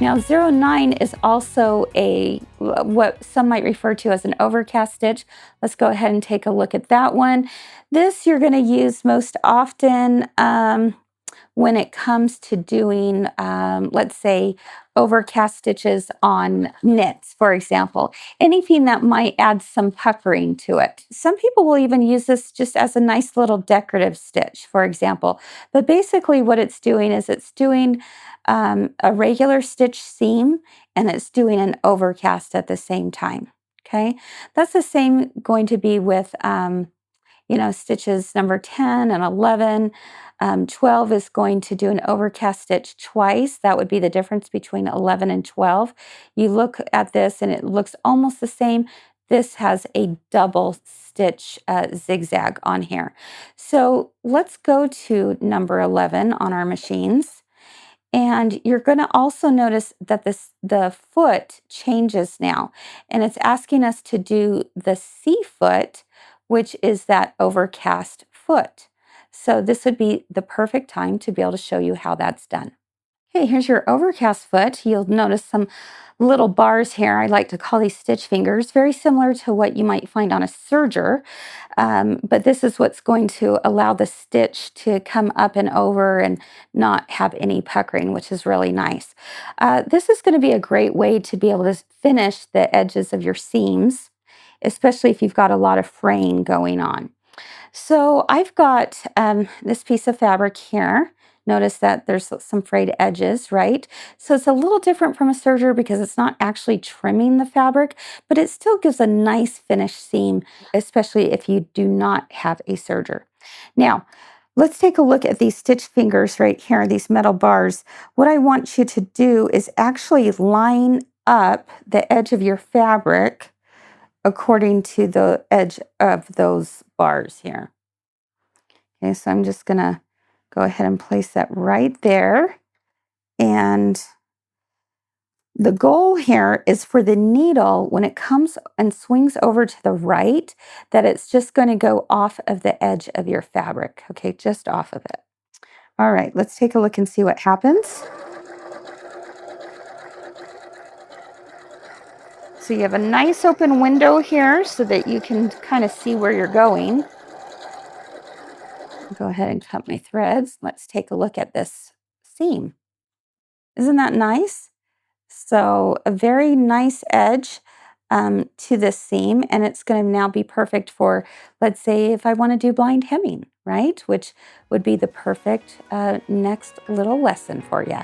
Now 09 is also what some might refer to as an overcast stitch. Let's go ahead and take a look at that one. This you're going to use most often when it comes to doing, let's say, overcast stitches on knits, for example. Anything that might add some puckering to it. Some people will even use this just as a nice little decorative stitch, for example. But basically what it's doing is it's doing a regular stitch seam and it's doing an overcast at the same time. Okay, that's the same going to be with stitches number 10 and 11. 12 is going to do an overcast stitch twice. That would be the difference between 11 and 12. You look at this and it looks almost the same. This has a double stitch zigzag on here. So let's go to number 11 on our machines. And you're going to also notice that the foot changes now. And it's asking us to do the C foot, which is that overcast foot. So this would be the perfect time to be able to show you how that's done. Okay, here's your overcast foot. You'll notice some little bars here. I like to call these stitch fingers, very similar to what you might find on a serger. But this is what's going to allow the stitch to come up and over and not have any puckering, which is really nice. This is going to be a great way to be able to finish the edges of your seams, especially if you've got a lot of fraying going on. So I've got this piece of fabric here. Notice that there's some frayed edges, right? So it's a little different from a serger because it's not actually trimming the fabric, but it still gives a nice finished seam, especially if you do not have a serger. Now, let's take a look at these stitch fingers right here, these metal bars. What I want you to do is actually line up the edge of your fabric according to the edge of those bars here. Okay, so I'm just going to go ahead and place that right there. And the goal here is for the needle, when it comes and swings over to the right, that it's just going to go off of the edge of your fabric. Okay, just off of it. All right, let's take a look and see what happens. So you have a nice open window here so that you can kind of see where you're going. Go ahead and cut my threads. Let's take a look at this seam. Isn't that nice? So a very nice edge to this seam, and it's going to now be perfect for, let's say, if I want to do blind hemming, right? Which would be the perfect next little lesson for you.